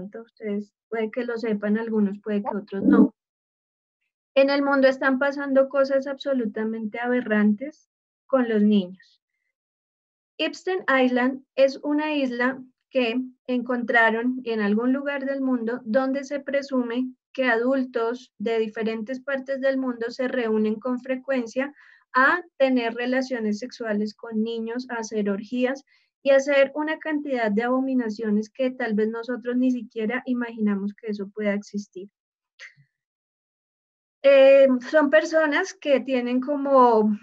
¿cierto? Ustedes puede que lo sepan, algunos puede que otros no. En el mundo están pasando cosas absolutamente aberrantes con los niños. Epstein Island es una isla que encontraron en algún lugar del mundo donde se presume que adultos de diferentes partes del mundo se reúnen con frecuencia a tener relaciones sexuales con niños, a hacer orgías y hacer una cantidad de abominaciones que tal vez nosotros ni siquiera imaginamos que eso pueda existir. Son personas que tienen como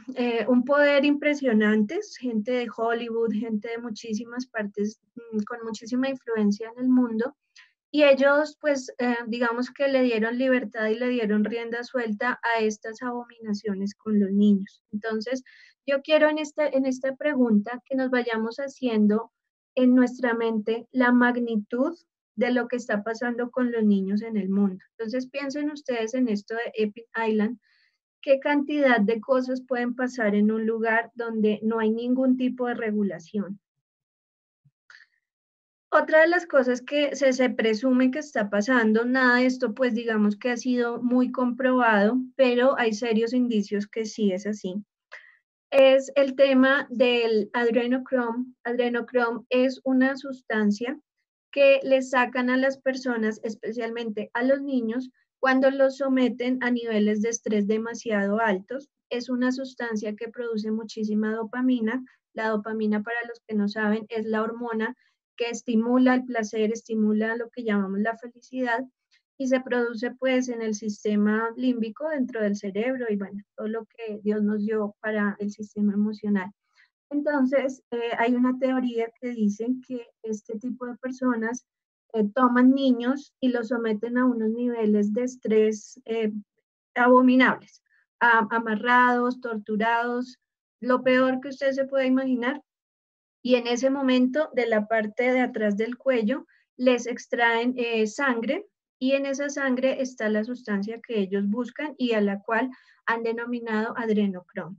un poder impresionante, gente de Hollywood, gente de muchísimas partes, con muchísima influencia en el mundo, y ellos pues digamos que le dieron libertad y le dieron rienda suelta a estas abominaciones con los niños. Entonces, yo quiero en esta pregunta que nos vayamos haciendo en nuestra mente la magnitud de lo que está pasando con los niños en el mundo. Entonces piensen ustedes en esto de Epic Island, qué cantidad de cosas pueden pasar en un lugar donde no hay ningún tipo de regulación. Otra de las cosas que se presume que está pasando, nada de esto pues digamos que ha sido muy comprobado, pero hay serios indicios que sí es así, es el tema del adrenochrome. Adrenochrome es una sustancia que le sacan a las personas, especialmente a los niños, cuando los someten a niveles de estrés demasiado altos. Es una sustancia que produce muchísima dopamina. La dopamina, para los que no saben, es la hormona que estimula el placer, estimula lo que llamamos la felicidad y se produce pues en el sistema límbico dentro del cerebro y bueno, todo lo que Dios nos dio para el sistema emocional. Entonces, hay una teoría que dice que este tipo de personas toman niños y los someten a unos niveles de estrés abominables, amarrados, torturados, lo peor que usted se pueda imaginar. Y en ese momento, de la parte de atrás del cuello, les extraen sangre y en esa sangre está la sustancia que ellos buscan y a la cual han denominado adrenochrome.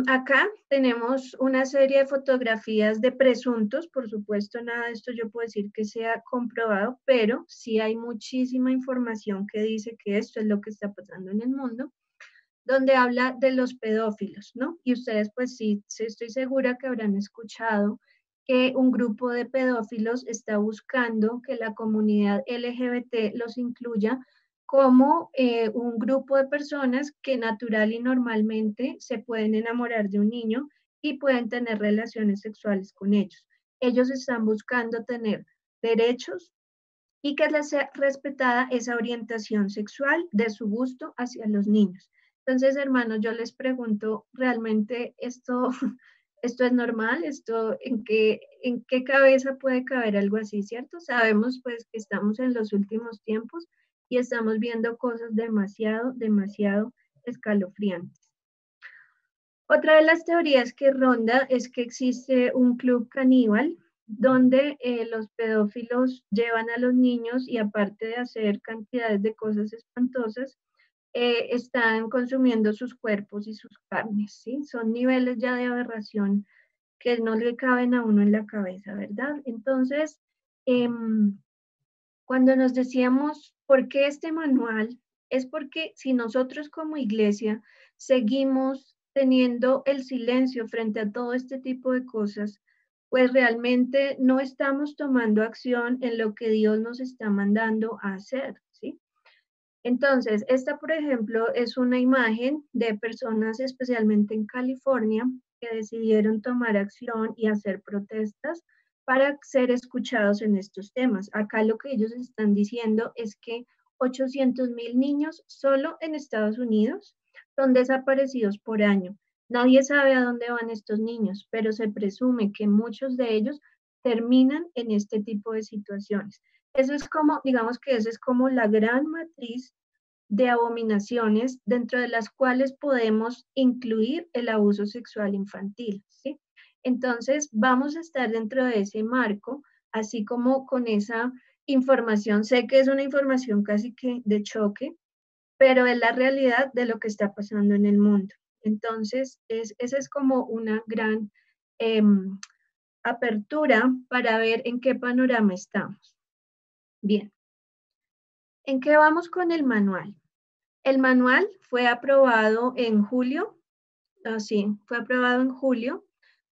Acá tenemos una serie de fotografías de presuntos, por supuesto nada de esto yo puedo decir que sea comprobado, pero sí hay muchísima información que dice que esto es lo que está pasando en el mundo, donde habla de los pedófilos, ¿no? Y ustedes pues sí, estoy segura que habrán escuchado que un grupo de pedófilos está buscando que la comunidad LGBT los incluya como un grupo de personas que natural y normalmente se pueden enamorar de un niño y pueden tener relaciones sexuales con ellos. Ellos están buscando tener derechos y que les sea respetada esa orientación sexual de su gusto hacia los niños. Entonces, hermanos, yo les pregunto, ¿realmente esto es normal? ¿En qué cabeza puede caber algo así, cierto? Sabemos pues que estamos en los últimos tiempos y estamos viendo cosas demasiado, demasiado escalofriantes. Otra de las teorías que ronda es que existe un club caníbal donde los pedófilos llevan a los niños y aparte de hacer cantidades de cosas espantosas, están consumiendo sus cuerpos y sus carnes, ¿sí? Son niveles ya de aberración que no le caben a uno en la cabeza, ¿verdad? Entonces, eh, cuando nos decíamos, ¿por qué este manual? Es porque si nosotros como iglesia seguimos teniendo el silencio frente a todo este tipo de cosas, pues realmente no estamos tomando acción en lo que Dios nos está mandando a hacer, ¿sí? Entonces, esta, por ejemplo, es una imagen de personas, especialmente en California, que decidieron tomar acción y hacer protestas para ser escuchados en estos temas. Acá lo que ellos están diciendo es que 800,000 niños solo en Estados Unidos son desaparecidos por año. Nadie sabe a dónde van estos niños, pero se presume que muchos de ellos terminan en este tipo de situaciones. Eso es como, digamos que esa es como la gran matriz de abominaciones dentro de las cuales podemos incluir el abuso sexual infantil, ¿sí? Entonces, vamos a estar dentro de ese marco, así como con esa información. Sé que es una información casi que de choque, pero es la realidad de lo que está pasando en el mundo. Entonces, esa es como una gran eh, apertura para ver en qué panorama estamos. Bien, ¿en qué vamos con el manual? El manual fue aprobado en julio, fue aprobado en julio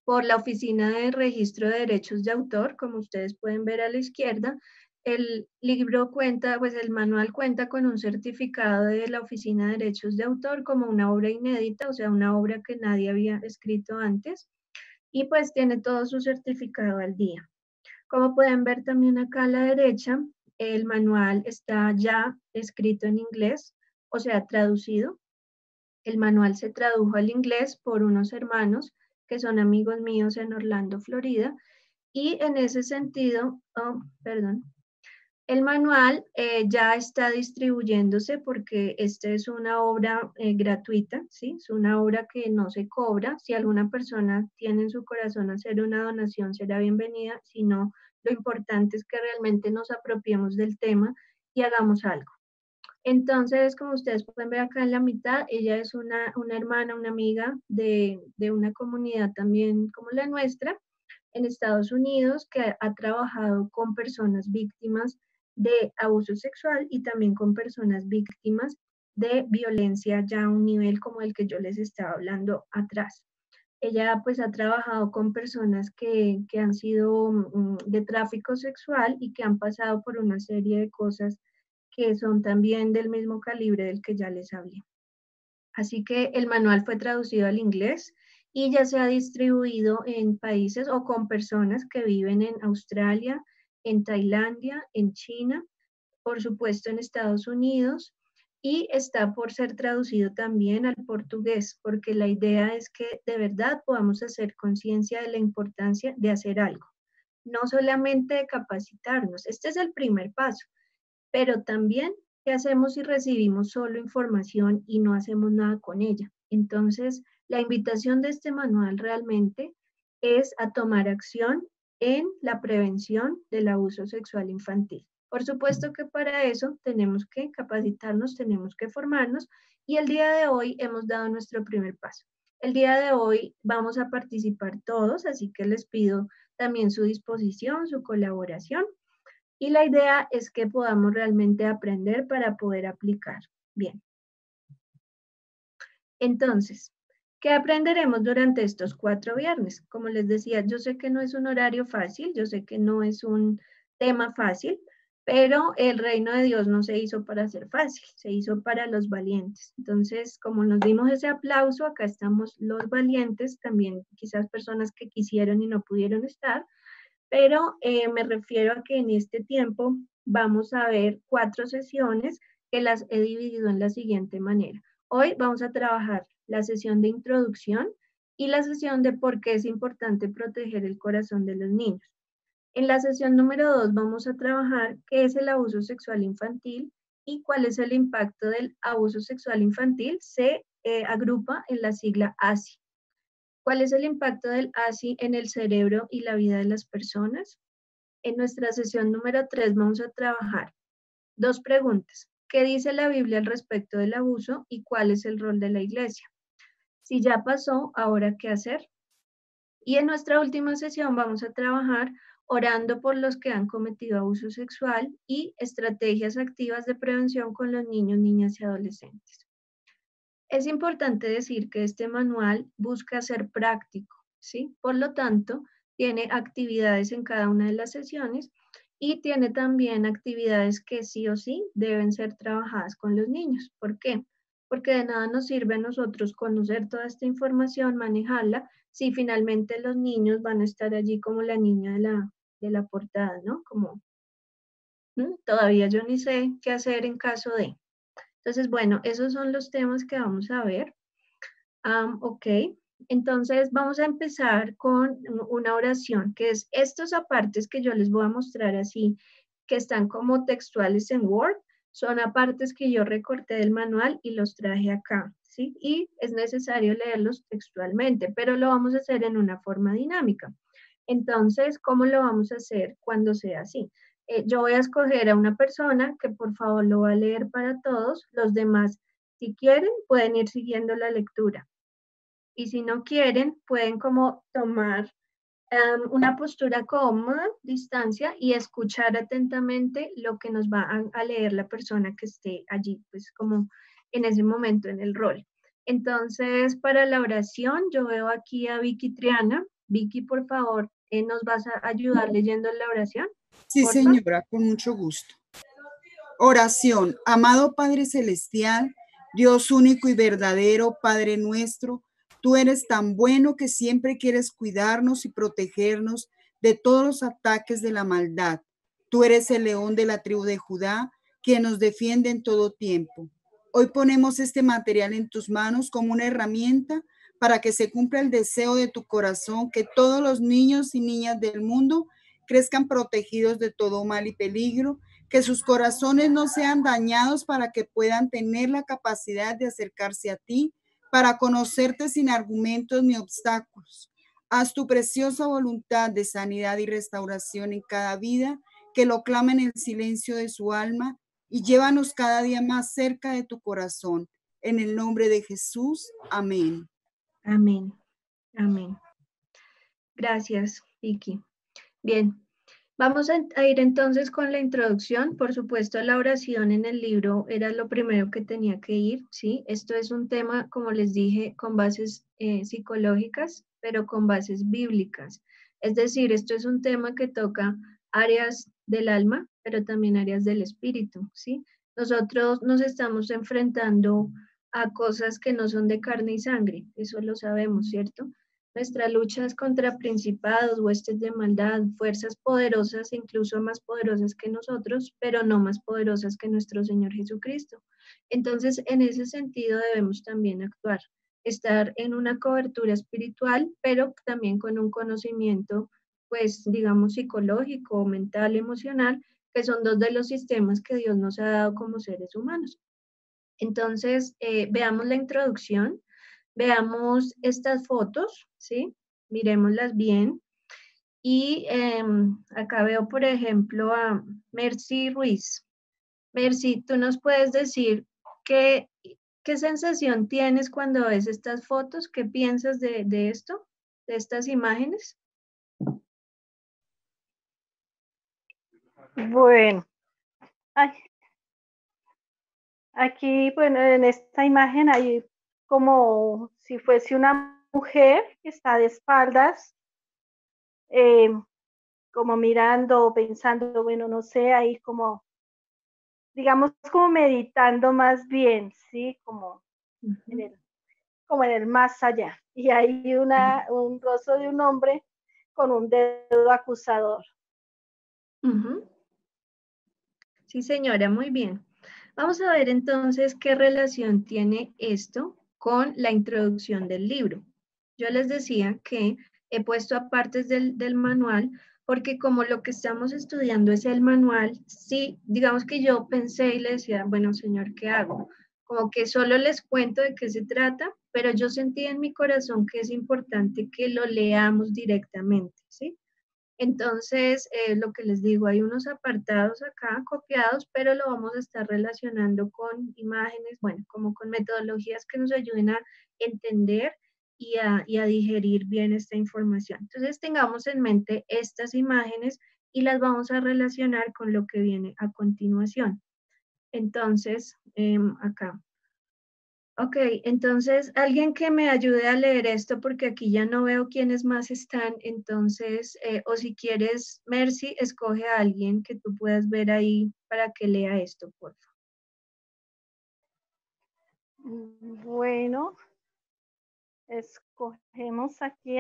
por la Oficina de Registro de Derechos de Autor, como ustedes pueden ver a la izquierda. El libro cuenta, pues el manual cuenta con un certificado de la Oficina de Derechos de Autor como una obra inédita, o sea, una obra que nadie había escrito antes, y pues tiene todo su certificado al día. Como pueden ver también acá a la derecha, el manual está ya escrito en inglés, o sea, traducido. El manual se tradujo al inglés por unos hermanos que son amigos míos en Orlando, Florida, y en ese sentido, el manual ya está distribuyéndose porque esta es una obra gratuita, ¿sí? Es una obra que no se cobra. Si alguna persona tiene en su corazón hacer una donación, será bienvenida. Si no, lo importante es que realmente nos apropiemos del tema y hagamos algo. Entonces, como ustedes pueden ver acá en la mitad, ella es una hermana, una amiga de una comunidad también como la nuestra en Estados Unidos que ha trabajado con personas víctimas de abuso sexual y también con personas víctimas de violencia ya a un nivel como el que yo les estaba hablando atrás. Ella pues ha trabajado con personas que han sido de tráfico sexual y que han pasado por una serie de cosas que son también del mismo calibre del que ya les hablé. Así que el manual fue traducido al inglés y ya se ha distribuido en países o con personas que viven en Australia, en Tailandia, en China, por supuesto en Estados Unidos, y está por ser traducido también al portugués, porque la idea es que de verdad podamos hacer conciencia de la importancia de hacer algo, no solamente de capacitarnos. Este es el primer paso, pero también, ¿qué hacemos si recibimos solo información y no hacemos nada con ella? Entonces, la invitación de este manual realmente es a tomar acción en la prevención del abuso sexual infantil. Por supuesto que para eso tenemos que capacitarnos, tenemos que formarnos y el día de hoy hemos dado nuestro primer paso. El día de hoy vamos a participar todos, así que les pido también su disposición, su colaboración. Y la idea es que podamos realmente aprender para poder aplicar. Bien. Entonces, ¿qué aprenderemos durante estos 4 viernes? Como les decía, yo sé que no es un horario fácil, yo sé que no es un tema fácil, pero el reino de Dios no se hizo para ser fácil, se hizo para los valientes. Entonces, como nos dimos ese aplauso, acá estamos los valientes, también quizás personas que quisieron y no pudieron estar, pero me refiero a que en este tiempo vamos a ver 4 sesiones que las he dividido en la siguiente manera. Hoy vamos a trabajar la sesión de introducción y la sesión de por qué es importante proteger el corazón de los niños. En la sesión número 2 vamos a trabajar qué es el abuso sexual infantil y cuál es el impacto del abuso sexual infantil. Se agrupa en la sigla ASI. ¿Cuál es el impacto del ASI en el cerebro y la vida de las personas? En nuestra sesión número 3 vamos a trabajar 2 preguntas. ¿Qué dice la Biblia al respecto del abuso y cuál es el rol de la iglesia? Si ya pasó, ¿ahora qué hacer? Y en nuestra última sesión vamos a trabajar orando por los que han cometido abuso sexual y estrategias activas de prevención con los niños, niñas y adolescentes. Es importante decir que este manual busca ser práctico, ¿sí? Por lo tanto, tiene actividades en cada una de las sesiones y tiene también actividades que sí o sí deben ser trabajadas con los niños. ¿Por qué? Porque de nada nos sirve a nosotros conocer toda esta información, manejarla, si finalmente los niños van a estar allí como la niña de la portada, ¿no? Como todavía yo ni sé qué hacer en caso de. Entonces, bueno, esos son los temas que vamos a ver. Ok, entonces vamos a empezar con una oración, que es estos apartes que yo les voy a mostrar así, que están como textuales en Word, son apartes que yo recorté del manual y los traje acá, ¿sí? Y es necesario leerlos textualmente, pero lo vamos a hacer en una forma dinámica. Entonces, ¿cómo lo vamos a hacer cuando sea así? Yo voy a escoger a una persona que por favor lo va a leer para todos, los demás, si quieren, pueden ir siguiendo la lectura. Y si no quieren, pueden como tomar Una postura cómoda, distancia y escuchar atentamente lo que nos va a leer la persona que esté allí, pues como en ese momento en el rol. Entonces, para la oración, yo veo aquí a Vicky Triana. Vicky, por favor, ¿nos vas a ayudar leyendo la oración? Sí, Porfa. señora, con mucho gusto. Oración. Amado Padre Celestial, Dios único y verdadero, Padre nuestro, tú eres tan bueno que siempre quieres cuidarnos y protegernos de todos los ataques de la maldad. Tú eres el león de la tribu de Judá, quien nos defiende en todo tiempo. Hoy ponemos este material en tus manos como una herramienta para que se cumpla el deseo de tu corazón, que todos los niños y niñas del mundo crezcan protegidos de todo mal y peligro, que sus corazones no sean dañados para que puedan tener la capacidad de acercarse a ti, para conocerte sin argumentos ni obstáculos. Haz tu preciosa voluntad de sanidad y restauración en cada vida que lo clama en el silencio de su alma y llévanos cada día más cerca de tu corazón. En el nombre de Jesús, amén. Amén. Amén. Gracias, Vicky. Bien, vamos a ir entonces con la introducción. Por supuesto, la oración en el libro era lo primero que tenía que ir, ¿sí? Esto es un tema, como les dije, con bases psicológicas, pero con bases bíblicas. Es decir, esto es un tema que toca áreas del alma, pero también áreas del espíritu, ¿sí? Nosotros nos estamos enfrentando a cosas que no son de carne y sangre, eso lo sabemos, ¿cierto? Nuestra lucha es contra principados, huestes de maldad, fuerzas poderosas, incluso más poderosas que nosotros, pero no más poderosas que nuestro Señor Jesucristo. Entonces, en ese sentido debemos también actuar, estar en una cobertura espiritual, pero también con un conocimiento, pues, digamos, psicológico, mental, emocional, que son dos de los sistemas que Dios nos ha dado como seres humanos. Entonces, veamos la introducción. Veamos estas fotos, ¿sí? Mirémoslas bien. Y acá veo, por ejemplo, a Mercy Ruiz. Mercy, ¿tú nos puedes decir qué sensación tienes cuando ves estas fotos? ¿Qué piensas de esto, de estas imágenes? Bueno, ay, aquí, bueno, en esta imagen hay como si fuese una mujer que está de espaldas, eh, como mirando, pensando, bueno, no sé, ahí como, digamos, como meditando más bien, ¿sí? Como en el más allá. Y hay un rostro de un hombre con un dedo acusador. Sí, señora, muy bien. Vamos a ver entonces qué relación tiene esto con la introducción del libro. Yo les decía que he puesto aparte del manual porque como lo que estamos estudiando es el manual, sí, digamos que yo pensé y le decía, bueno, señor, ¿qué hago? Como que solo les cuento de qué se trata, pero yo sentí en mi corazón que es importante que lo leamos directamente, ¿sí? Entonces, lo que les digo, hay unos apartados acá copiados, pero lo vamos a estar relacionando con imágenes, bueno, como con metodologías que nos ayuden a entender y a digerir bien esta información. Entonces, tengamos en mente estas imágenes y las vamos a relacionar con lo que viene a continuación. Entonces, acá. Ok, entonces alguien que me ayude a leer esto porque aquí ya no veo quiénes más están, entonces, o si quieres, Mercy, escoge a alguien que tú puedas ver ahí para que lea esto, por favor. Bueno, escogemos aquí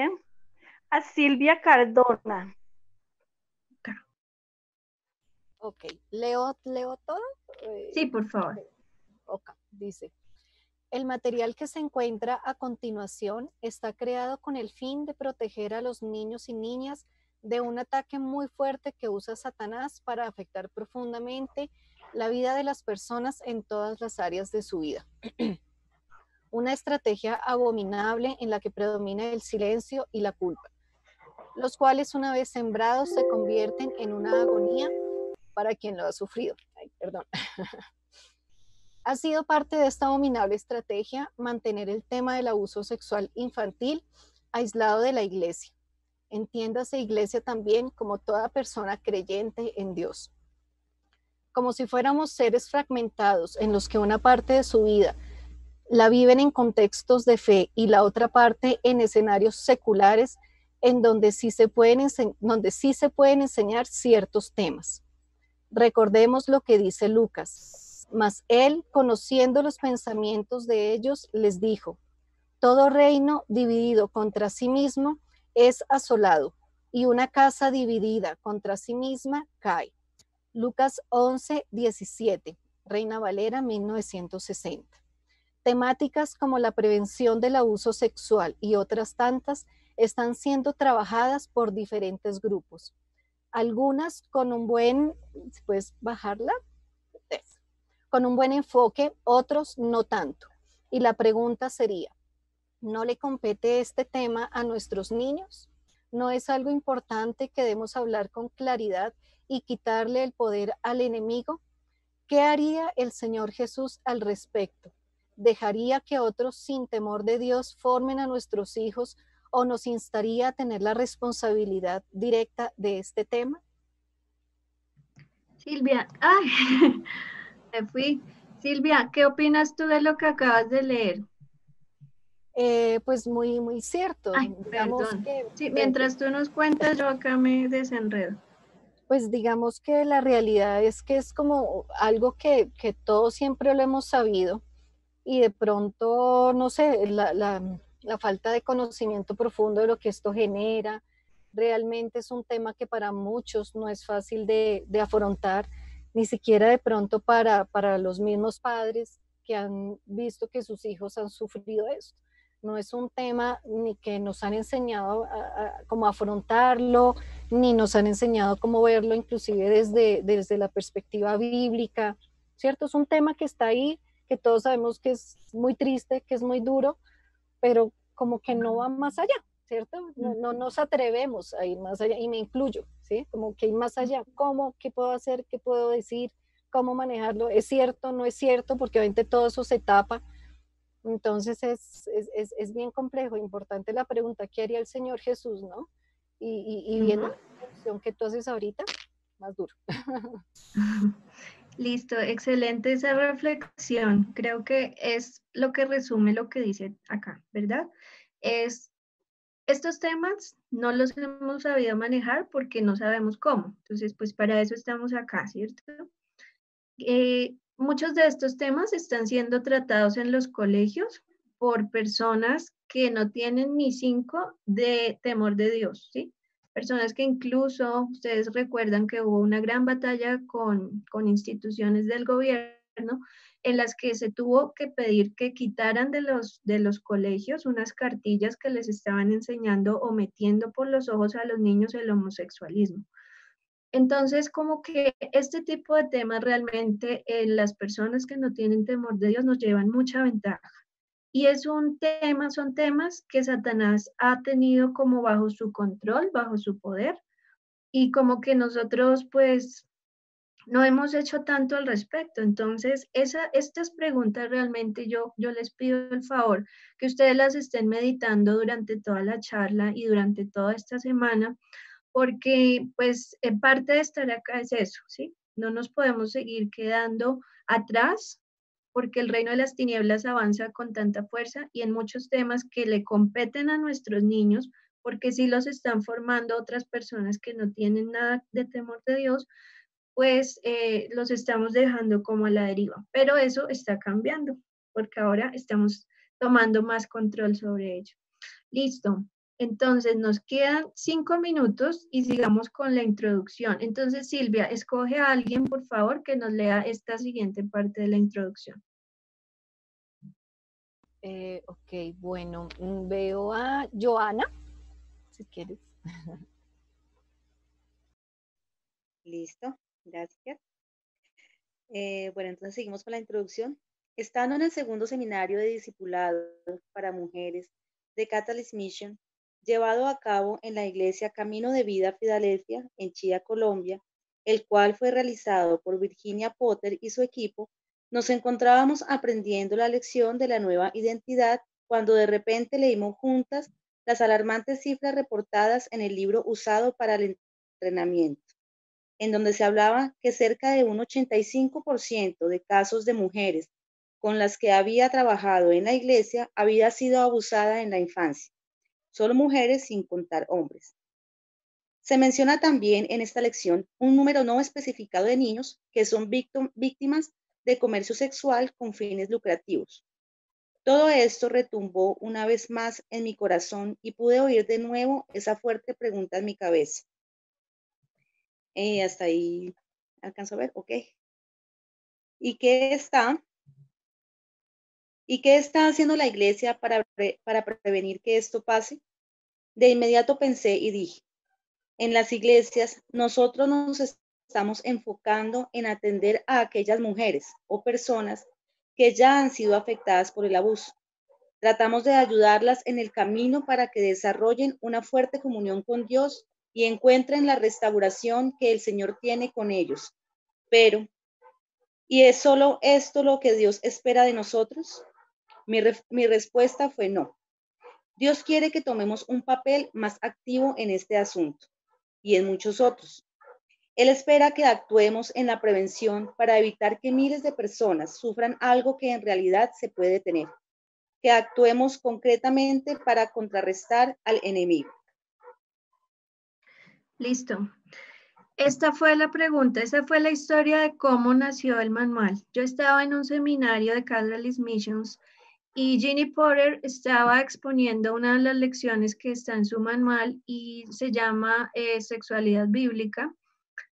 a Silvia Cardona. Ok, ¿leo todo? Sí, por favor. Ok, dice. El material que se encuentra a continuación está creado con el fin de proteger a los niños y niñas de un ataque muy fuerte que usa Satanás para afectar profundamente la vida de las personas en todas las áreas de su vida. Una estrategia abominable en la que predomina el silencio y la culpa, los cuales una vez sembrados se convierten en una agonía para quien lo ha sufrido. Ay, perdón. Ha sido parte de esta abominable estrategia mantener el tema del abuso sexual infantil aislado de la iglesia. entiéndase iglesia también como toda persona creyente en Dios. Como si fuéramos seres fragmentados en los que una parte de su vida la viven en contextos de fe y la otra parte en escenarios seculares en donde sí se pueden enseñar ciertos temas. Recordemos lo que dice Lucas. Mas él, conociendo los pensamientos de ellos, les dijo: todo reino dividido contra sí mismo es asolado, y una casa dividida contra sí misma cae. Lucas 11, 17, Reina Valera 1960. Temáticas como la prevención del abuso sexual y otras tantas están siendo trabajadas por diferentes grupos. Algunas con un buen, ¿puedes bajarla? Con un buen enfoque, otros no tanto. Y la pregunta sería, ¿no le compete este tema a nuestros niños? ¿No es algo importante que debemos hablar con claridad y quitarle el poder al enemigo? ¿Qué haría el Señor Jesús al respecto? ¿Dejaría que otros sin temor de Dios formen a nuestros hijos o nos instaría a tener la responsabilidad directa de este tema? Silvia, ay, me fui. Silvia, ¿qué opinas tú de lo que acabas de leer? Pues muy, muy cierto. Ay, Digamos perdón. que, Sí, mientras tú nos cuentas, yo acá me desenredo. pues digamos que la realidad es que es como algo que todos siempre lo hemos sabido y de pronto, no sé, la falta de conocimiento profundo de lo que esto genera, realmente es un tema que para muchos no es fácil de afrontar, ni siquiera de pronto para los mismos padres que han visto que sus hijos han sufrido esto. No es un tema ni que nos han enseñado cómo afrontarlo, ni nos han enseñado cómo verlo, inclusive desde la perspectiva bíblica, ¿cierto? Es un tema que está ahí, que todos sabemos que es muy triste, que es muy duro, pero como que no va más allá, ¿cierto? No nos atrevemos a ir más allá, y me incluyo, ¿sí? Como que ir más allá, ¿cómo? ¿Qué puedo hacer? ¿Qué puedo decir? ¿Cómo manejarlo? ¿Es cierto? ¿No es cierto? Porque obviamente todo eso se tapa. Entonces es bien complejo, importante la pregunta, ¿qué haría el Señor Jesús, no? Y viendo la reflexión que tú haces ahorita, más duro. Listo, excelente esa reflexión. Creo que es lo que resume lo que dice acá, ¿verdad? Es estos temas no los hemos sabido manejar porque no sabemos cómo. Entonces, pues para eso estamos acá, ¿cierto? Muchos de estos temas están siendo tratados en los colegios por personas que no tienen ni 5 de temor de Dios, ¿sí? Personas que incluso, ustedes recuerdan que hubo una gran batalla con instituciones del gobierno en las que se tuvo que pedir que quitaran de los colegios unas cartillas que les estaban enseñando o metiendo por los ojos a los niños el homosexualismo. Entonces, como que este tipo de temas realmente las personas que no tienen temor de Dios nos llevan mucha ventaja. Y es un tema, son temas que Satanás ha tenido como bajo su control, bajo su poder, y como que nosotros pues no hemos hecho tanto al respecto. Entonces, estas preguntas realmente yo les pido el favor que ustedes las estén meditando durante toda la charla y durante toda esta semana, porque pues en parte de estar acá es eso, ¿sí? No nos podemos seguir quedando atrás porque el reino de las tinieblas avanza con tanta fuerza y en muchos temas que le competen a nuestros niños, porque sí los están formando otras personas que no tienen nada de temor de Dios, pues los estamos dejando como a la deriva. Pero eso está cambiando, porque ahora estamos tomando más control sobre ello. Listo. Entonces nos quedan 5 minutos y sigamos con la introducción. Entonces, Silvia, escoge a alguien, por favor, que nos lea esta siguiente parte de la introducción. Ok, bueno, veo a Joana, si quieres. Listo, gracias. Bueno, entonces seguimos con la introducción. Estando en el segundo seminario de discipulado para mujeres de Catalyst Mission, llevado a cabo en la iglesia Camino de Vida Filadelfia, en Chía, Colombia, el cual fue realizado por Virginia Potter y su equipo, nos encontrábamos aprendiendo la lección de la nueva identidad cuando de repente leímos juntas las alarmantes cifras reportadas en el libro usado para el entrenamiento, en donde se hablaba que cerca de un 85% de casos de mujeres con las que había trabajado en la iglesia había sido abusada en la infancia. Solo mujeres sin contar hombres. Se menciona también en esta lección un número no especificado de niños que son víctimas de comercio sexual con fines lucrativos. Todo esto retumbó una vez más en mi corazón y pude oír de nuevo esa fuerte pregunta en mi cabeza. Hasta ahí alcanzo a ver, ok. ¿Y qué está haciendo la iglesia para prevenir que esto pase? De inmediato pensé y dije, en las iglesias nosotros nos estamos enfocando en atender a aquellas mujeres o personas que ya han sido afectadas por el abuso. Tratamos de ayudarlas en el camino para que desarrollen una fuerte comunión con Dios y encuentren la restauración que el Señor tiene con ellos. Pero, ¿y es solo esto lo que Dios espera de nosotros? Mi respuesta fue no. Dios quiere que tomemos un papel más activo en este asunto y en muchos otros. Él espera que actuemos en la prevención para evitar que miles de personas sufran algo que en realidad se puede detener, que actuemos concretamente para contrarrestar al enemigo. Listo. Esta fue la pregunta, esa fue la historia de cómo nació el manual. Yo estaba en un seminario de Catalyst Missions y Jeannie Potter estaba exponiendo una de las lecciones que está en su manual y se llama Sexualidad Bíblica,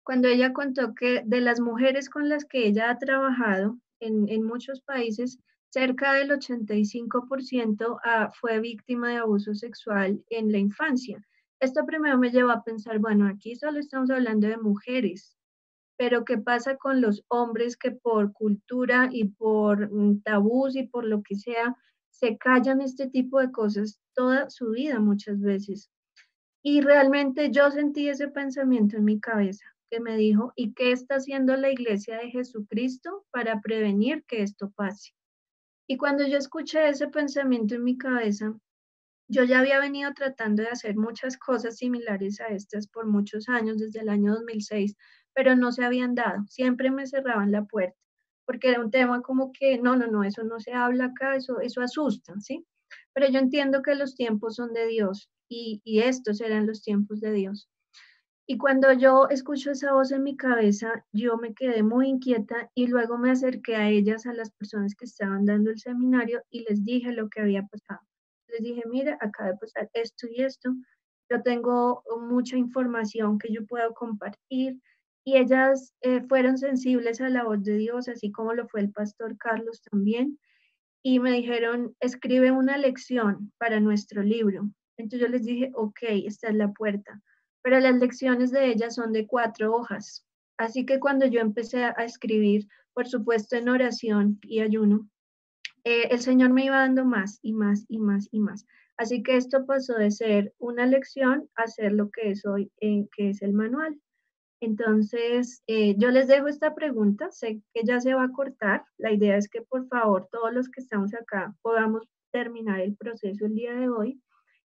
cuando ella contó que de las mujeres con las que ella ha trabajado en muchos países, cerca del 85% fue víctima de abuso sexual en la infancia. Esto primero me llevó a pensar, bueno, aquí solo estamos hablando de mujeres, pero ¿qué pasa con los hombres que por cultura y por tabús y por lo que sea, se callan este tipo de cosas toda su vida muchas veces? Y realmente yo sentí ese pensamiento en mi cabeza que me dijo, ¿y qué está haciendo la Iglesia de Jesucristo para prevenir que esto pase? Y cuando yo escuché ese pensamiento en mi cabeza, yo ya había venido tratando de hacer muchas cosas similares a estas por muchos años, desde el año 2006, pero no se habían dado. Siempre me cerraban la puerta, porque era un tema como que, no, eso no se habla acá, eso asusta, ¿sí? Pero yo entiendo que los tiempos son de Dios y estos eran los tiempos de Dios. Y cuando yo escucho esa voz en mi cabeza, yo me quedé muy inquieta y luego me acerqué a ellas, a las personas que estaban dando el seminario, y les dije lo que había pasado. Les dije, mira, acaba de pasar esto y esto. Yo tengo mucha información que yo puedo compartir. Y ellas fueron sensibles a la voz de Dios, así como lo fue el pastor Carlos también. Y me dijeron, escribe una lección para nuestro libro. Entonces yo les dije, ok, esta es la puerta. Pero las lecciones de ellas son de 4 hojas. Así que cuando yo empecé a escribir, por supuesto en oración y ayuno, el Señor me iba dando más y más y más y más. Así que esto pasó de ser una lección a ser lo que es hoy, que es el manual. Entonces, yo les dejo esta pregunta, sé que ya se va a cortar, la idea es que por favor todos los que estamos acá podamos terminar el proceso el día de hoy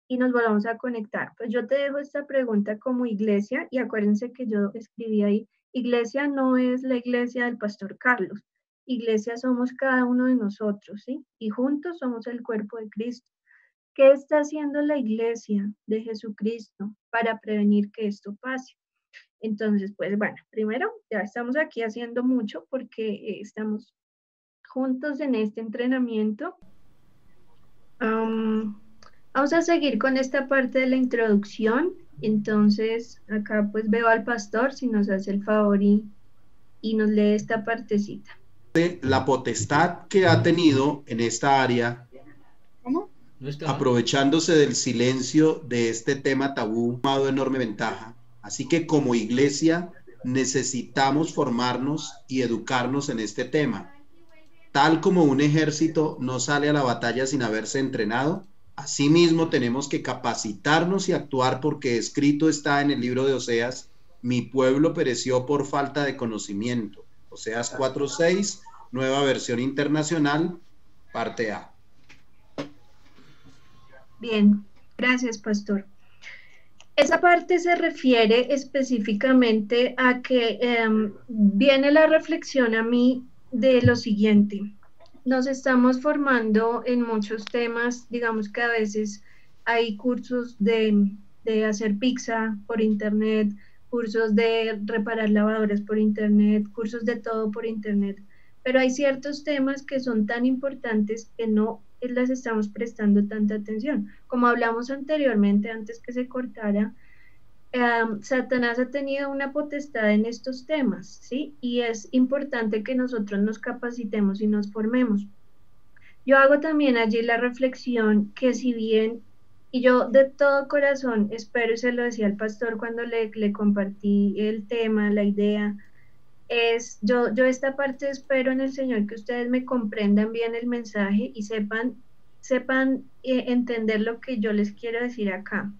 y nos volvamos a conectar. Pues yo te dejo esta pregunta como iglesia y acuérdense que yo escribí ahí, iglesia no es la iglesia del pastor Carlos, iglesia somos cada uno de nosotros, ¿sí? Y juntos somos el cuerpo de Cristo. ¿Qué está haciendo la iglesia de Jesucristo para prevenir que esto pase? Entonces, pues bueno, primero ya estamos aquí haciendo mucho porque estamos juntos en este entrenamiento. Vamos a seguir con esta parte de la introducción. Entonces, acá pues veo al pastor si nos hace el favor y nos lee esta partecita. La potestad que ha tenido en esta área, aprovechándose del silencio de este tema tabú, ha tomado enorme ventaja. Así que como iglesia necesitamos formarnos y educarnos en este tema. Tal como un ejército no sale a la batalla sin haberse entrenado, asimismo tenemos que capacitarnos y actuar porque escrito está en el libro de Oseas, mi pueblo pereció por falta de conocimiento. Oseas 4:6, nueva versión internacional, parte A. Bien, Gracias, pastor. Esa parte se refiere específicamente a que viene la reflexión a mí de lo siguiente. Nos estamos formando en muchos temas, digamos que a veces hay cursos de hacer pizza por internet, cursos de reparar lavadoras por internet, cursos de todo por internet, pero hay ciertos temas que son tan importantes que no les estamos prestando tanta atención. Como hablamos anteriormente, antes que se cortara, Satanás ha tenido una potestad en estos temas, ¿sí? Y es importante que nosotros nos capacitemos y nos formemos. Yo hago también allí la reflexión que si bien, y yo de todo corazón espero, y se lo decía al pastor cuando le compartí el tema, la idea, yo esta parte espero en el Señor que ustedes me comprendan bien el mensaje y sepan entender lo que yo les quiero decir acá.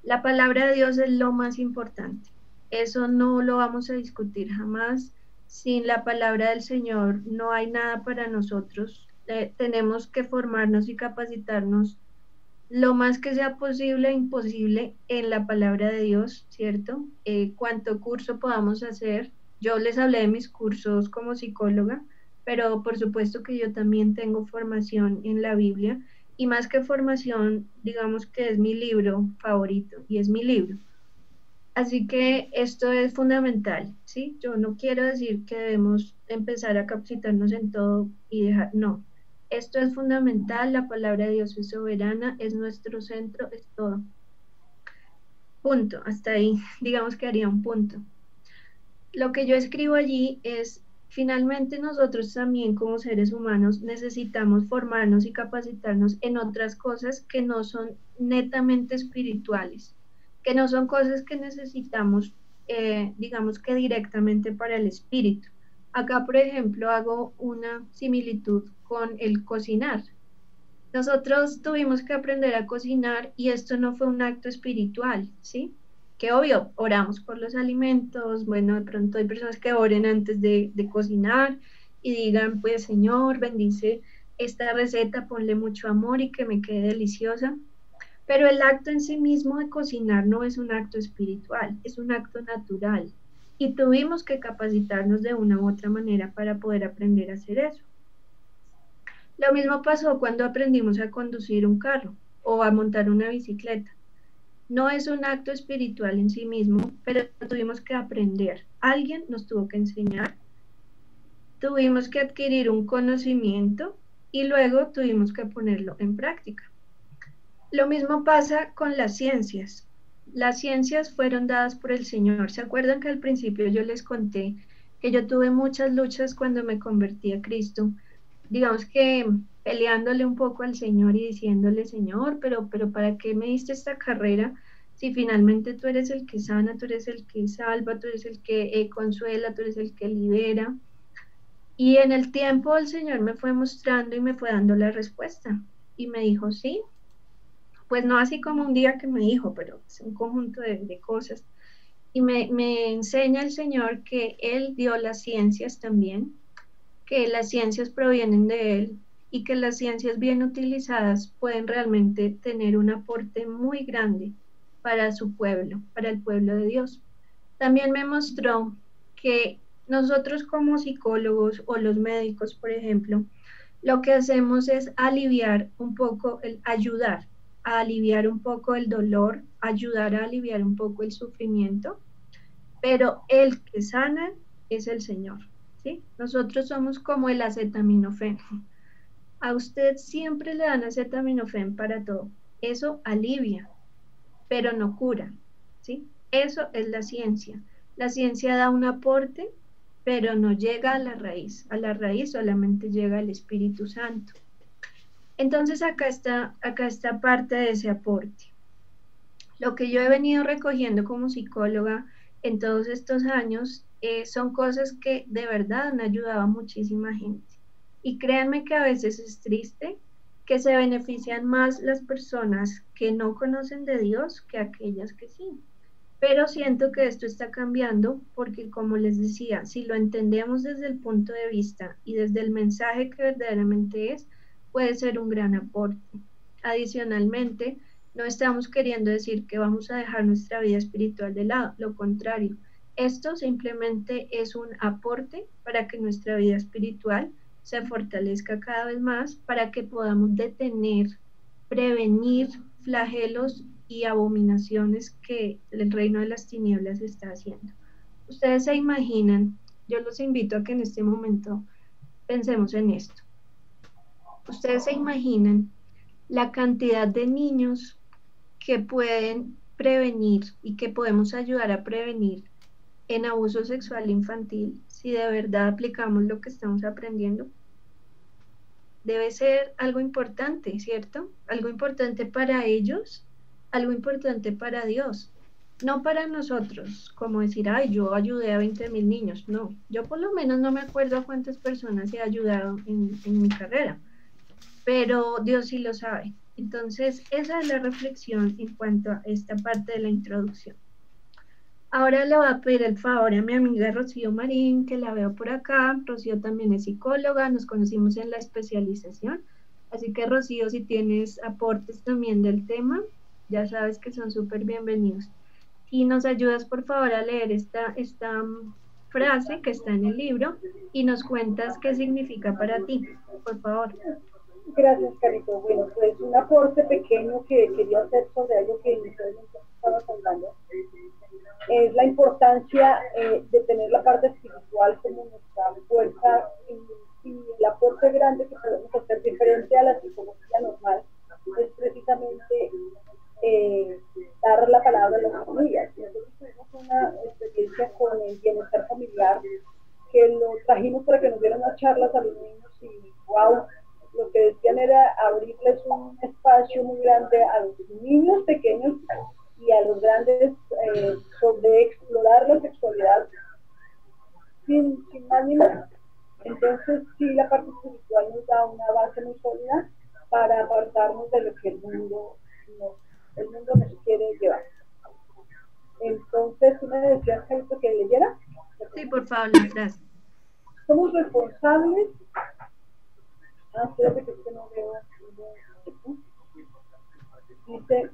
La palabra de Dios es lo más importante. Eso no lo vamos a discutir jamás. Sin la palabra del Señor no hay nada para nosotros. Tenemos que formarnos y capacitarnos lo más que sea posible e imposible en la palabra de Dios, ¿cierto? Cuánto curso podamos hacer. Yo les hablé de mis cursos como psicóloga, pero por supuesto que yo también tengo formación en la Biblia y más que formación, digamos que es mi libro favorito y es mi libro. Así que esto es fundamental, ¿sí? Yo no quiero decir que debemos empezar a capacitarnos en todo y dejar, no. Esto es fundamental, la palabra de Dios es soberana, es nuestro centro, es todo. Punto, hasta ahí, digamos que haría un punto. Lo que yo escribo allí es, finalmente nosotros también como seres humanos necesitamos formarnos y capacitarnos en otras cosas que no son netamente espirituales, que no son cosas que necesitamos, digamos que directamente para el espíritu. Acá, por ejemplo, hago una similitud con el cocinar. Nosotros tuvimos que aprender a cocinar y esto no fue un acto espiritual, ¿sí? Que obvio, oramos por los alimentos, bueno, de pronto hay personas que oren antes de cocinar y digan, pues Señor, bendice esta receta, ponle mucho amor y que me quede deliciosa. Pero el acto en sí mismo de cocinar no es un acto espiritual, es un acto natural. Y tuvimos que capacitarnos de una u otra manera para poder aprender a hacer eso. Lo mismo pasó cuando aprendimos a conducir un carro o a montar una bicicleta. No es un acto espiritual en sí mismo, pero tuvimos que aprender. Alguien nos tuvo que enseñar, tuvimos que adquirir un conocimiento y luego tuvimos que ponerlo en práctica. Lo mismo pasa con las ciencias. Las ciencias fueron dadas por el Señor. ¿Se acuerdan que al principio yo les conté que yo tuve muchas luchas cuando me convertí a Cristo? Digamos que peleándole un poco al Señor y diciéndole, Señor, pero ¿para qué me diste esta carrera? Si finalmente tú eres el que sana, tú eres el que salva, tú eres el que consuela, tú eres el que libera. Y en el tiempo el Señor me fue mostrando y me fue dando la respuesta. Y me dijo, sí, pues no así como un día que me dijo, pero es un conjunto de cosas. Y me enseña el Señor que Él dio las ciencias también, que las ciencias provienen de Él y que las ciencias bien utilizadas pueden realmente tener un aporte muy grande para su pueblo, para el pueblo de Dios. También me mostró que nosotros como psicólogos o los médicos, por ejemplo, lo que hacemos es aliviar un poco, ayudar a aliviar un poco el dolor, ayudar a aliviar un poco el sufrimiento, pero el que sana es el Señor. ¿Sí? Nosotros somos como el acetaminofén. A usted siempre le dan acetaminofén para todo. Eso alivia, pero no cura. ¿Sí? Eso es la ciencia. La ciencia da un aporte, pero no llega a la raíz. A la raíz solamente llega el Espíritu Santo. Entonces acá está parte de ese aporte. Lo que yo he venido recogiendo como psicóloga en todos estos años son cosas que de verdad han ayudado a muchísima gente. Y créanme que a veces es triste que se benefician más las personas que no conocen de Dios que aquellas que sí. Pero siento que esto está cambiando porque, como les decía, si lo entendemos desde el punto de vista y desde el mensaje que verdaderamente es, puede ser un gran aporte. Adicionalmente, No estamos queriendo decir que vamos a dejar nuestra vida espiritual de lado, lo contrario. Esto simplemente es un aporte para que nuestra vida espiritual se fortalezca cada vez más, para que podamos detener, prevenir flagelos y abominaciones que el reino de las tinieblas está haciendo. Ustedes se imaginan, yo los invito a que en este momento pensemos en esto. Ustedes se imaginan la cantidad de niños que pueden prevenir y que podemos ayudar a prevenir en abuso sexual infantil si de verdad aplicamos lo que estamos aprendiendo. Debe ser algo importante, ¿cierto? Algo importante para ellos, algo importante para Dios. No para nosotros, como decir, ay, yo ayudé a 20,000 niños. No, yo por lo menos no me acuerdo a cuántas personas he ayudado en mi carrera, pero Dios sí lo sabe. Entonces, esa es la reflexión en cuanto a esta parte de la introducción. Ahora le voy a pedir el favor a mi amiga Rocío Marín, que la veo por acá. Rocío también es psicóloga, nos conocimos en la especialización. Así que, Rocío, si tienes aportes también del tema, ya sabes que son súper bienvenidos. Y nos ayudas, por favor, a leer esta frase que está en el libro y nos cuentas qué significa para ti, por favor. Gracias, Carito. Bueno, pues un aporte pequeño que quería hacer sobre algo que inicialmente estabas hablando es la importancia de tener la parte espiritual como nuestra fuerza y el aporte grande que podemos hacer diferente a la psicología normal es precisamente dar la palabra a las familias. Nosotros tuvimos una experiencia con el bienestar familiar que lo trajimos para que nos dieran unas charlas a los niños y wow, lo que decían era abrirles un espacio muy grande a los niños pequeños y a los grandes sobre explorar la sexualidad sin más ni más. Entonces sí, la parte espiritual nos da una base muy sólida para apartarnos de lo que el mundo nos quiere llevar. Entonces, ¿tú me decías que leyera? Sí, por favor, la frase. Somos responsables. Espérate que no veo. Dice,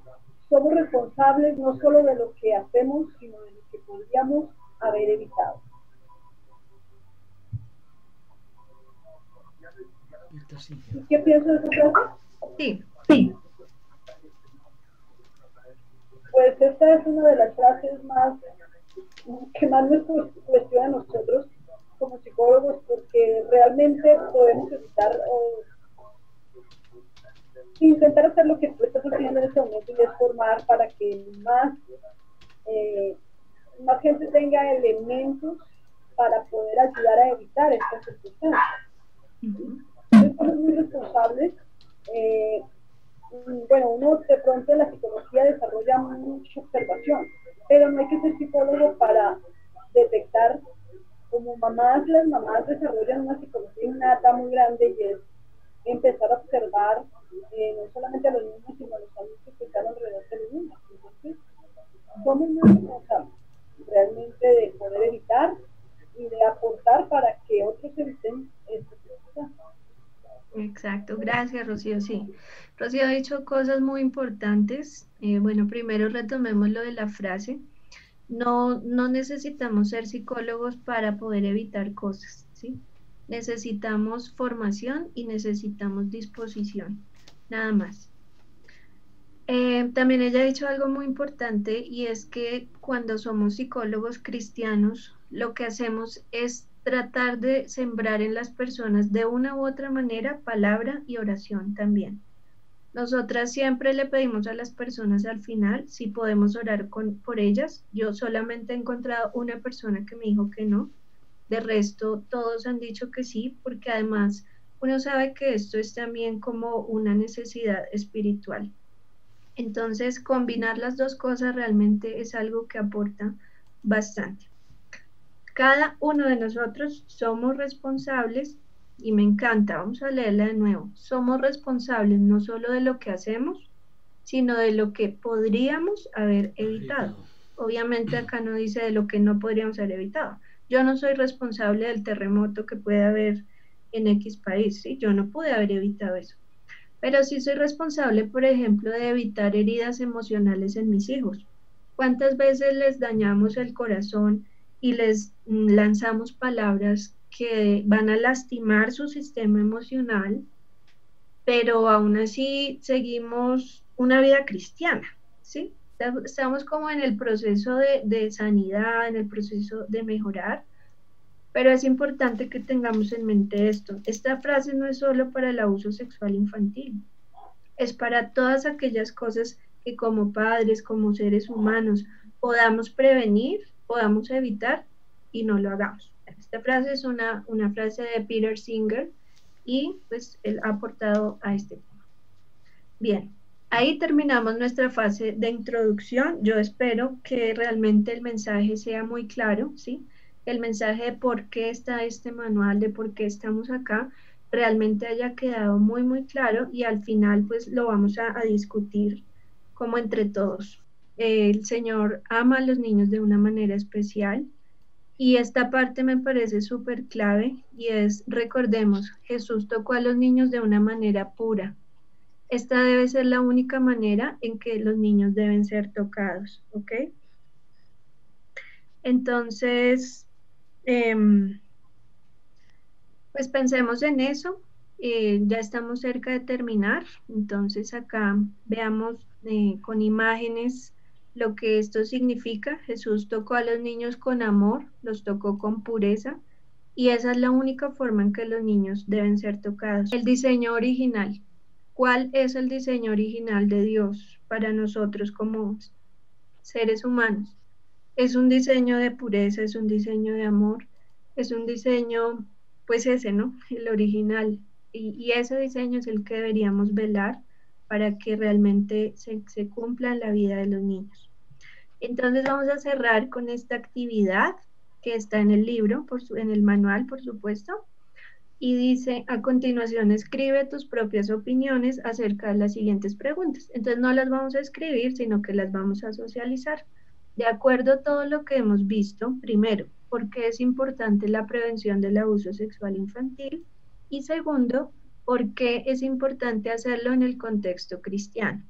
somos responsables no solo de lo que hacemos, sino de lo que podríamos haber evitado. ¿Y qué piensas de esa frase? Sí. Pues esta es una de las frases que más nos cuestiona a nosotros como psicólogos, porque realmente podemos evitar intentar hacer lo que tú estás haciendo en este momento y es formar para que más gente tenga elementos para poder ayudar a evitar estas circunstancias. Entonces somos muy responsables. Bueno, uno de pronto en la psicología desarrolla mucha observación, pero no hay que ser psicólogo para detectar como las mamás desarrollan una psicología innata muy grande y es empezar a observar no solamente a los niños, sino a los adultos que están alrededor de los niños. Entonces, somos muy responsables realmente de poder evitar y de aportar para que otros eviten estas circunstancias. Exacto, gracias, Rocío. Sí, Rocío ha dicho cosas muy importantes. Bueno, primero retomemos lo de la frase. No necesitamos ser psicólogos para poder evitar cosas, ¿sí? Necesitamos formación y necesitamos disposición, nada más. También ella ha dicho algo muy importante y es que cuando somos psicólogos cristianos, lo que hacemos es tratar de sembrar en las personas de una u otra manera palabra y oración también. Nosotras siempre le pedimos a las personas al final si podemos orar por ellas. Yo solamente he encontrado una persona que me dijo que no. De resto, todos han dicho que sí, porque además uno sabe que esto es también como una necesidad espiritual. Entonces, combinar las dos cosas realmente es algo que aporta bastante. Cada uno de nosotros somos responsables, y me encanta, vamos a leerla de nuevo. Somos responsables no solo de lo que hacemos, sino de lo que podríamos haber evitado. Obviamente acá no dice de lo que no podríamos haber evitado. Yo no soy responsable del terremoto que puede haber en X país, ¿sí? Yo no pude haber evitado eso. pero sí soy responsable, por ejemplo, de evitar heridas emocionales en mis hijos. ¿Cuántas veces les dañamos el corazón y les lanzamos palabras que van a lastimar su sistema emocional, pero aún así seguimos una vida cristiana, ¿sí? Estamos como en el proceso de sanidad, en el proceso de mejorar, pero es importante que tengamos en mente esto. Esta frase no es solo para el abuso sexual infantil, es para todas aquellas cosas que como padres, como seres humanos, podamos prevenir, podamos evitar y no lo hagamos. Esta frase es una frase de Peter Singer y pues él ha aportado a este tema. Bien, ahí terminamos nuestra fase de introducción. Yo espero que realmente el mensaje sea muy claro, ¿sí? El mensaje de por qué está este manual, de por qué estamos acá, realmente haya quedado muy, muy claro y al final pues lo vamos a discutir como entre todos. El Señor ama a los niños de una manera especial y esta parte me parece súper clave y es, recordemos, Jesús tocó a los niños de una manera pura. Esta debe ser la única manera en que los niños deben ser tocados, ¿ok? Entonces, pues pensemos en eso. Ya estamos cerca de terminar, entonces acá veamos con imágenes lo que esto significa. Jesús tocó a los niños con amor, los tocó con pureza, y esa es la única forma en que los niños deben ser tocados. El diseño original. ¿Cuál es el diseño original de Dios para nosotros como seres humanos? Es un diseño de pureza, es un diseño de amor, es un diseño, pues ese, ¿no? El original. Y ese diseño es el que deberíamos velar para que realmente se cumpla en la vida de los niños. Entonces vamos a cerrar con esta actividad que está en el libro, en el manual, por supuesto. Y dice, a continuación, escribe tus propias opiniones acerca de las siguientes preguntas. Entonces no las vamos a escribir, sino que las vamos a socializar. De acuerdo a todo lo que hemos visto, primero, ¿por qué es importante la prevención del abuso sexual infantil? Y segundo, ¿por qué es importante hacerlo en el contexto cristiano?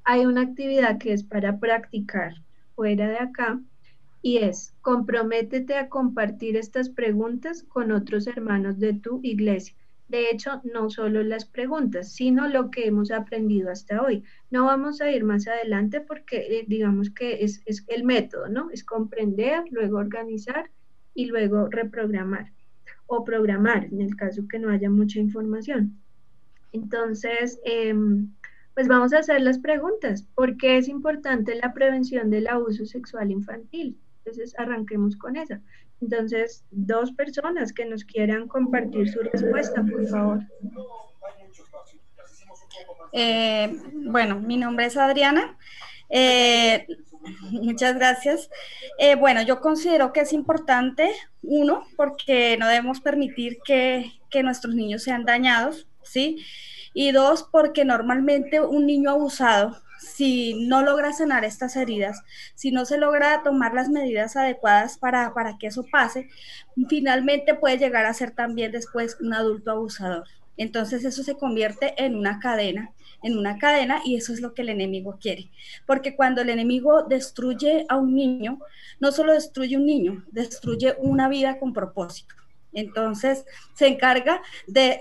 Hay una actividad que es para practicar fuera de acá y es, comprométete a compartir estas preguntas con otros hermanos de tu iglesia. De hecho, no solo las preguntas, sino lo que hemos aprendido hasta hoy. No vamos a ir más adelante porque digamos que es el método, ¿no? Es comprender, luego organizar y luego reprogramar o programar en el caso que no haya mucha información. Entonces, pues vamos a hacer las preguntas. ¿Por qué es importante la prevención del abuso sexual infantil? Entonces, arranquemos con esa. Entonces, dos personas que nos quieran compartir su respuesta, por favor. Bueno, mi nombre es Adriana. Muchas gracias. Bueno, yo considero que es importante, uno, porque no debemos permitir que nuestros niños sean dañados, ¿sí? Y dos, porque normalmente un niño abusado, si no logra sanar estas heridas, si no se logra tomar las medidas adecuadas para que eso pase, finalmente puede llegar a ser también después un adulto abusador. Entonces eso se convierte en una cadena, y eso es lo que el enemigo quiere. Porque cuando el enemigo destruye a un niño, no solo destruye un niño, destruye una vida con propósito. Entonces se encarga de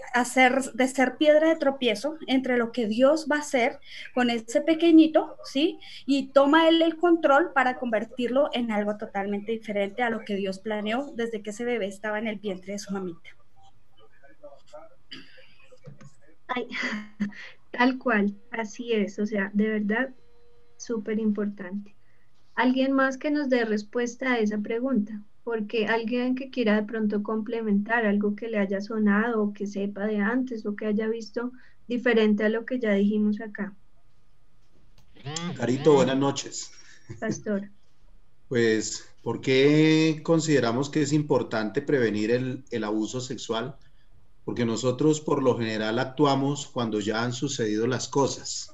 ser piedra de tropiezo entre lo que Dios va a hacer con ese pequeñito, ¿sí? Y toma él el control para convertirlo en algo totalmente diferente a lo que Dios planeó desde que ese bebé estaba en el vientre de su mamita. Ay, tal cual, así es, o sea, de verdad, súper importante. ¿Alguien más que nos dé respuesta a esa pregunta? Porque alguien que quiera de pronto complementar algo que le haya sonado o que sepa de antes o que haya visto diferente a lo que ya dijimos acá. Carito, buenas noches. Pastor. Pues, ¿por qué consideramos que es importante prevenir el abuso sexual? Porque nosotros por lo general actuamos cuando ya han sucedido las cosas.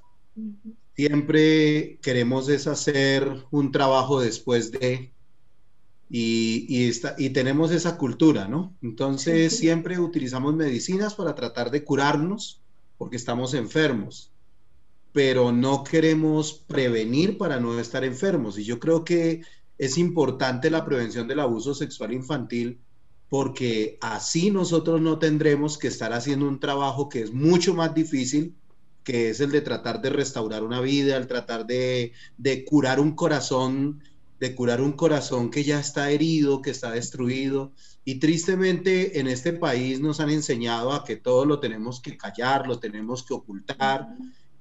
Siempre queremos deshacer un trabajo después de, y tenemos esa cultura, ¿no? Entonces siempre utilizamos medicinas para tratar de curarnos porque estamos enfermos, pero no queremos prevenir para no estar enfermos. Y yo creo que es importante la prevención del abuso sexual infantil, porque así nosotros no tendremos que estar haciendo un trabajo que es mucho más difícil, que es el de tratar de restaurar una vida, el tratar de curar un corazón, que ya está herido, que está destruido. Y tristemente en este país nos han enseñado a que todo lo tenemos que callar, lo tenemos que ocultar.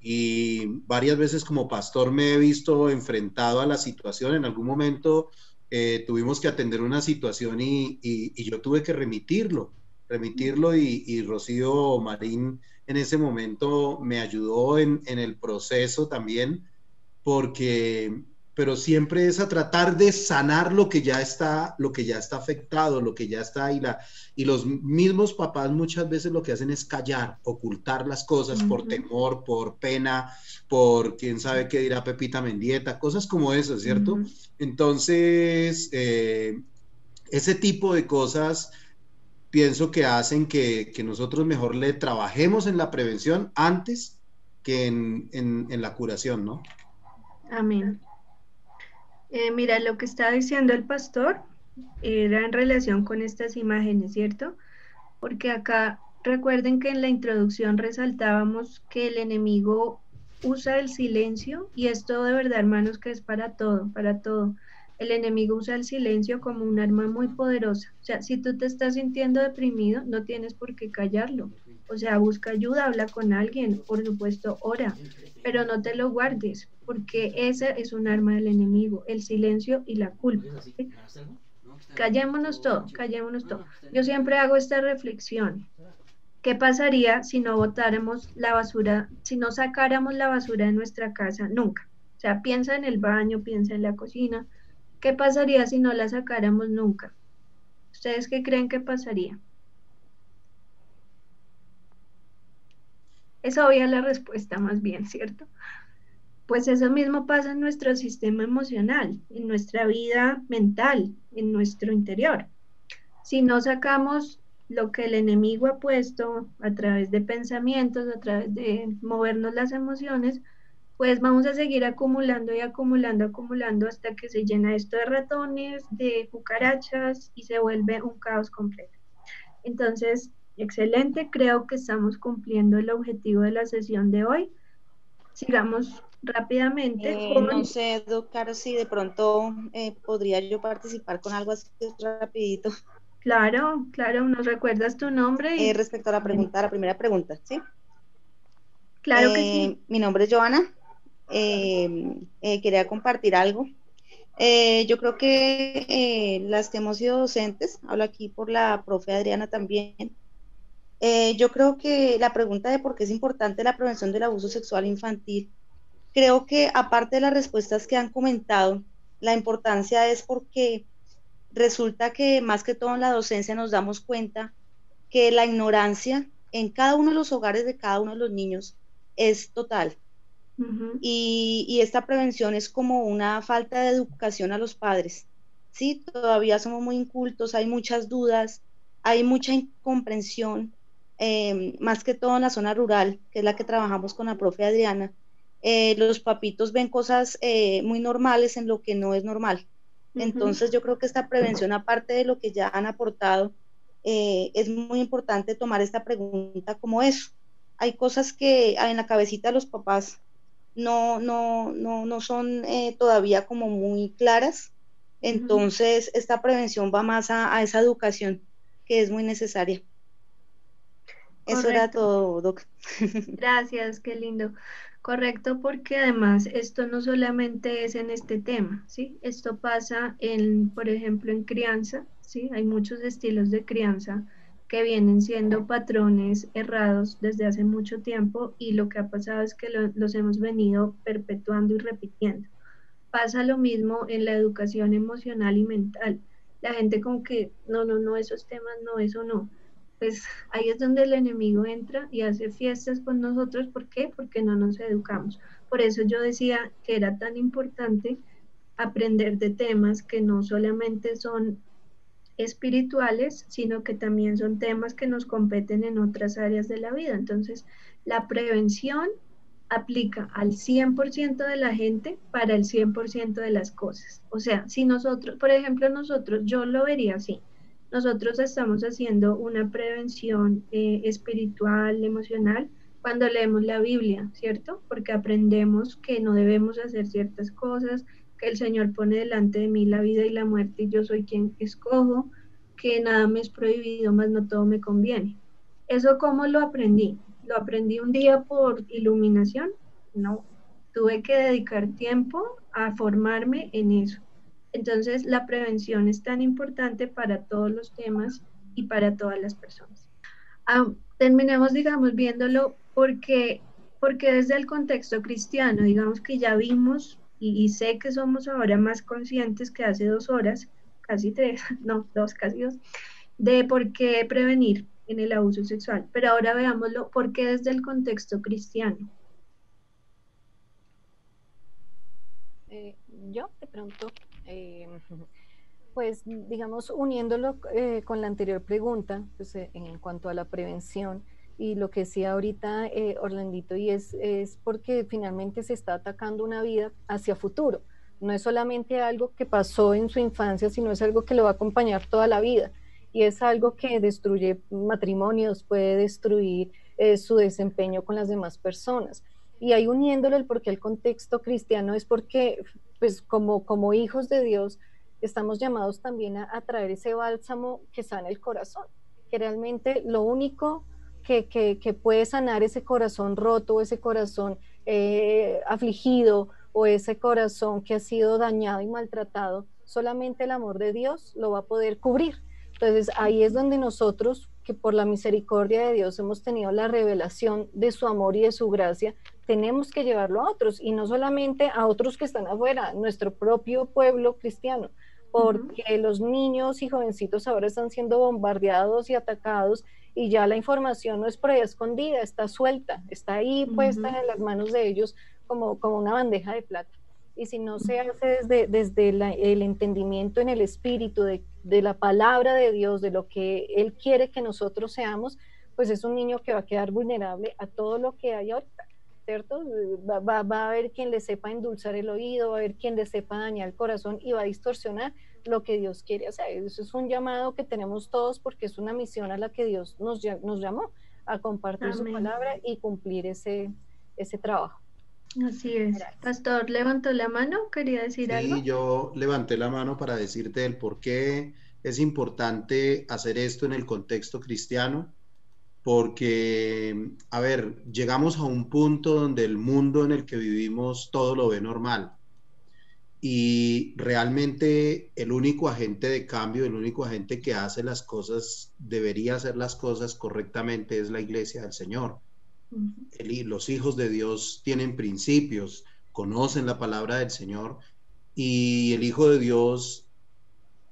Y varias veces como pastor me he visto enfrentado a la situación. En algún momento tuvimos que atender una situación y yo tuve que remitirlo y Rocío Marín en ese momento me ayudó en el proceso también, pero siempre es a tratar de sanar lo que ya está afectado, lo que ya está, y los mismos papás muchas veces lo que hacen es callar, ocultar las cosas por temor, por pena, por quién sabe qué dirá Pepita Mendieta, cosas como esas, ¿cierto? Entonces, ese tipo de cosas pienso que hacen que nosotros mejor le trabajemos en la prevención antes que en la curación, ¿no? Amén. Mira, lo que está diciendo el pastor era en relación con estas imágenes, ¿cierto? Porque acá recuerden que en la introducción resaltábamos que el enemigo usa el silencio, y esto de verdad, hermanos, que es para todo, para todo. El enemigo usa el silencio como un arma muy poderosa. O sea, si tú te estás sintiendo deprimido, no tienes por qué callarlo. O sea, busca ayuda, habla con alguien, por supuesto, ora, pero no te lo guardes, porque ese es un arma del enemigo, el silencio y la culpa. ¿Sí? Callémonos todo, callémonos todo. Yo siempre hago esta reflexión. ¿Qué pasaría si no botáramos la basura, si no sacáramos la basura de nuestra casa nunca? O sea, piensa en el baño, piensa en la cocina. ¿Qué pasaría si no la sacáramos nunca? ¿Ustedes qué creen que pasaría? Es obvia la respuesta, más bien, ¿cierto? Pues eso mismo pasa en nuestro sistema emocional, en nuestra vida mental, en nuestro interior. Si no sacamos lo que el enemigo ha puesto a través de pensamientos, a través de movernos las emociones, pues vamos a seguir acumulando y acumulando, acumulando hasta que se llena esto de ratones, de cucarachas y se vuelve un caos completo. Entonces, excelente, creo que estamos cumpliendo el objetivo de la sesión de hoy. Sigamos rápidamente No sé, doctor, si de pronto podría yo participar con algo así rapidito. Claro, claro, ¿nos recuerdas tu nombre? Respecto a la pregunta, la primera pregunta, ¿sí? Claro que sí. Mi nombre es Joana. Quería compartir algo. Yo creo que las que hemos sido docentes, hablo aquí por la profe Adriana también, yo creo que la pregunta de por qué es importante la prevención del abuso sexual infantil, creo que aparte de las respuestas que han comentado, la importancia es porque resulta que más que todo en la docencia nos damos cuenta que la ignorancia en cada uno de los hogares de cada uno de los niños es total. Y esta prevención es como una falta de educación a los padres, ¿sí? Todavía somos muy incultos, hay muchas dudas, hay mucha incomprensión, más que todo en la zona rural, que es la que trabajamos con la profe Adriana. Los papitos ven cosas muy normales en lo que no es normal. Entonces yo creo que esta prevención, aparte de lo que ya han aportado, es muy importante tomar esta pregunta como eso. Hay cosas que en la cabecita de los papás no son todavía como muy claras. Entonces esta prevención va más a esa educación que es muy necesaria. Eso Correcto. era todo, Doc. Gracias, qué lindo. Correcto, porque además esto no solamente es en este tema, ¿sí? Esto pasa por ejemplo, en crianza, ¿sí? Hay muchos estilos de crianza que vienen siendo patrones errados desde hace mucho tiempo, y lo que ha pasado es que los hemos venido perpetuando y repitiendo. Pasa lo mismo en la educación emocional y mental. La gente como que, no, esos temas no, eso no. Pues ahí es donde el enemigo entra y hace fiestas con nosotros. ¿Por qué? Porque no nos educamos. Por eso yo decía que era tan importante aprender de temas que no solamente son espirituales, sino que también son temas que nos competen en otras áreas de la vida. Entonces, la prevención aplica al 100% de la gente para el 100% de las cosas. O sea, si nosotros, por ejemplo, yo lo vería así. Nosotros estamos haciendo una prevención espiritual, emocional, cuando leemos la Biblia, ¿cierto? Porque aprendemos que no debemos hacer ciertas cosas, que el Señor pone delante de mí la vida y la muerte y yo soy quien escojo, que nada me es prohibido, más no todo me conviene. ¿Eso cómo lo aprendí? ¿Lo aprendí un día por iluminación? No, tuve que dedicar tiempo a formarme en eso. Entonces, la prevención es tan importante para todos los temas y para todas las personas. Terminemos, digamos, viéndolo porque desde el contexto cristiano, digamos que ya vimos y sé que somos ahora más conscientes que hace 2 horas, casi 3, no, 2, casi 2, de por qué prevenir en el abuso sexual. Pero ahora veámoslo, ¿por qué desde el contexto cristiano? Yo de pronto, pues digamos, uniéndolo con la anterior pregunta, pues, en cuanto a la prevención y lo que decía ahorita Orlandito, y es porque finalmente se está atacando una vida hacia futuro. No es solamente algo que pasó en su infancia, sino es algo que lo va a acompañar toda la vida. Y es algo que destruye matrimonios, puede destruir su desempeño con las demás personas. Y ahí uniéndolo el por qué el contexto cristiano es porque, pues como hijos de Dios, estamos llamados también a traer ese bálsamo que sana el corazón, que realmente lo único que puede sanar ese corazón roto, ese corazón afligido, o ese corazón que ha sido dañado y maltratado, solamente el amor de Dios lo va a poder cubrir. Entonces ahí es donde nosotros, que por la misericordia de Dios hemos tenido la revelación de su amor y de su gracia, tenemos que llevarlo a otros, y no solamente a otros que están afuera, nuestro propio pueblo cristiano, porque los niños y jovencitos ahora están siendo bombardeados y atacados, y ya la información no es por ahí escondida, está suelta, está ahí puesta en las manos de ellos como una bandeja de plata. Y si no se hace desde el entendimiento en el espíritu de la palabra de Dios, de lo que Él quiere que nosotros seamos, pues es un niño que va a quedar vulnerable a todo lo que hay ahorita, ¿cierto? Va a haber quien le sepa endulzar el oído, va a haber quien le sepa dañar el corazón y va a distorsionar lo que Dios quiere hacer. Eso es un llamado que tenemos todos, porque es una misión a la que Dios nos llamó, a compartir su palabra y cumplir ese trabajo. Así es. Gracias. Pastor levantó la mano, ¿quería decir algo? Sí, yo levanté la mano para decirte el por qué es importante hacer esto en el contexto cristiano, porque, a ver, llegamos a un punto donde el mundo en el que vivimos todo lo ve normal, y realmente el único agente de cambio, el único agente que hace las cosas, debería hacer las cosas correctamente, es la iglesia del Señor. Los hijos de Dios tienen principios, conocen la palabra del Señor, y el Hijo de Dios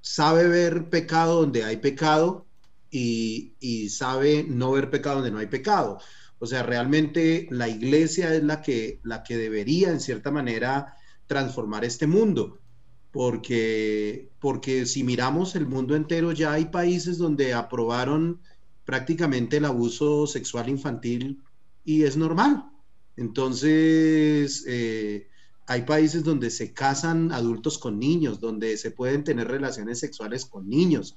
sabe ver pecado donde hay pecado y sabe no ver pecado donde no hay pecado. O sea, realmente la iglesia es la que debería, en cierta manera, transformar este mundo, porque si miramos el mundo entero, ya hay países donde aprobaron prácticamente el abuso sexual infantil y es normal. Entonces, hay países donde se casan adultos con niños, donde se pueden tener relaciones sexuales con niños,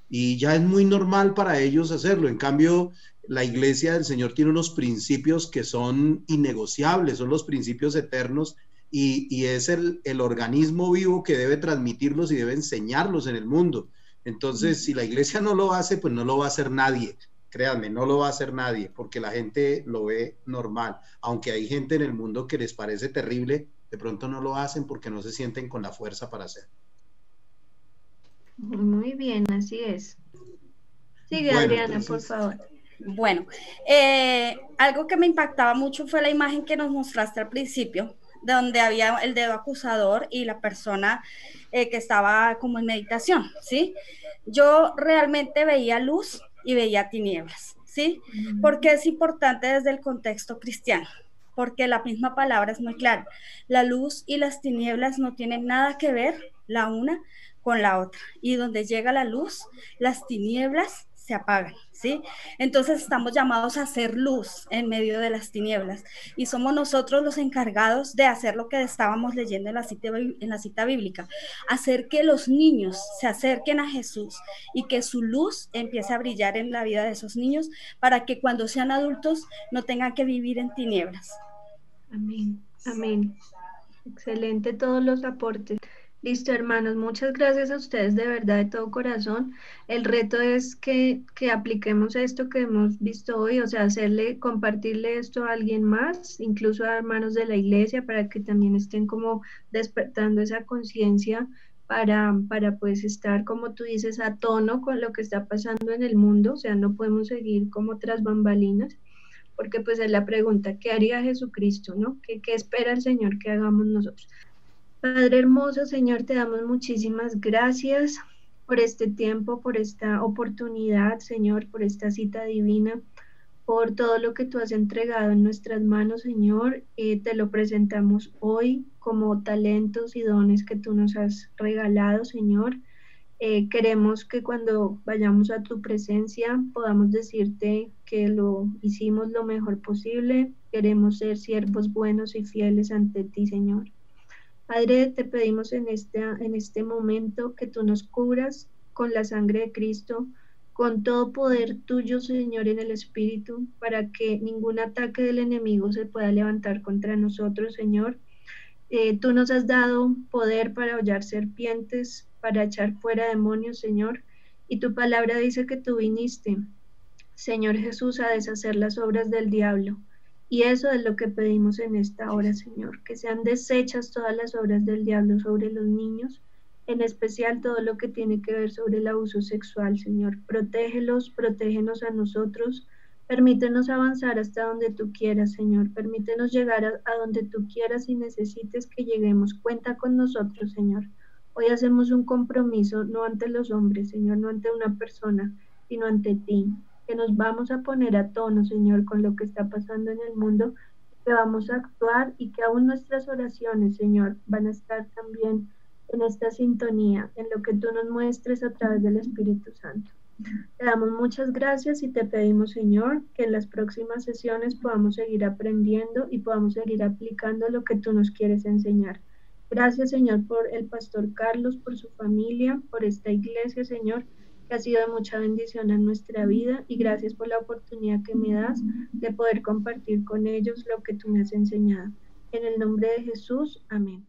y ya es muy normal para ellos hacerlo. En cambio, la iglesia del Señor tiene unos principios que son innegociables, son los principios eternos, y es el organismo vivo que debe transmitirlos y debe enseñarlos en el mundo. Entonces, si la iglesia no lo hace, pues no lo va a hacer nadie. Créanme, no lo va a hacer nadie, porque la gente lo ve normal. Aunque hay gente en el mundo que les parece terrible, de pronto no lo hacen porque no se sienten con la fuerza para hacerlo. Muy bien, así es. Sigue, bueno, Adriana, entonces, por favor. Bueno, algo que me impactaba mucho fue la imagen que nos mostraste al principio, donde había el dedo acusador y la persona que estaba como en meditación, ¿sí? Yo realmente veía luz y veía tinieblas, ¿sí? Porque es importante desde el contexto cristiano. porque la misma palabra es muy clara. La luz y las tinieblas no tienen nada que ver la una con la otra. Y donde llega la luz, las tinieblas se apagan, ¿sí? Entonces estamos llamados a hacer luz en medio de las tinieblas y somos nosotros los encargados de hacer lo que estábamos leyendo en la cita bíblica, hacer que los niños se acerquen a Jesús y que su luz empiece a brillar en la vida de esos niños para que cuando sean adultos no tengan que vivir en tinieblas. Amén, amén. Excelente todos los aportes. Listo, hermanos, muchas gracias a ustedes de verdad, de todo corazón. El reto es que apliquemos esto que hemos visto hoy, o sea, compartirle esto a alguien más, incluso a hermanos de la iglesia, para que también estén como despertando esa conciencia para pues estar, como tú dices, a tono con lo que está pasando en el mundo, o sea, no podemos seguir como tras bambalinas, porque pues es la pregunta, ¿qué haría Jesucristo, no? ¿Qué espera el Señor que hagamos nosotros? Padre hermoso, Señor, te damos muchísimas gracias por este tiempo, por esta oportunidad, Señor, por esta cita divina, por todo lo que tú has entregado en nuestras manos, Señor. Te lo presentamos hoy como talentos y dones que tú nos has regalado, Señor. Queremos que cuando vayamos a tu presencia podamos decirte que lo hicimos lo mejor posible. Queremos ser siervos buenos y fieles ante ti, Señor. Padre, te pedimos en este momento que tú nos cubras con la sangre de Cristo, con todo poder tuyo, Señor, en el Espíritu, para que ningún ataque del enemigo se pueda levantar contra nosotros, Señor. Tú nos has dado poder para hollar serpientes, para echar fuera demonios, Señor, y tu palabra dice que tú viniste, Señor Jesús, a deshacer las obras del diablo. Y eso es lo que pedimos en esta hora, Señor, que sean deshechas todas las obras del diablo sobre los niños, en especial todo lo que tiene que ver sobre el abuso sexual, Señor. Protégelos, protégenos a nosotros, permítenos avanzar hasta donde tú quieras, Señor. Permítenos llegar a donde tú quieras y necesites que lleguemos. Cuenta con nosotros, Señor. Hoy hacemos un compromiso, no ante los hombres, Señor, no ante una persona, sino ante ti, que nos vamos a poner a tono, Señor, con lo que está pasando en el mundo, que vamos a actuar y que aún nuestras oraciones, Señor, van a estar también en esta sintonía, en lo que tú nos muestres a través del Espíritu Santo. Te damos muchas gracias y te pedimos, Señor, que en las próximas sesiones podamos seguir aprendiendo y podamos seguir aplicando lo que tú nos quieres enseñar. Gracias, Señor, por el pastor Carlos, por su familia, por esta iglesia, Señor, que ha sido de mucha bendición en nuestra vida, y gracias por la oportunidad que me das de poder compartir con ellos lo que tú me has enseñado. En el nombre de Jesús, amén.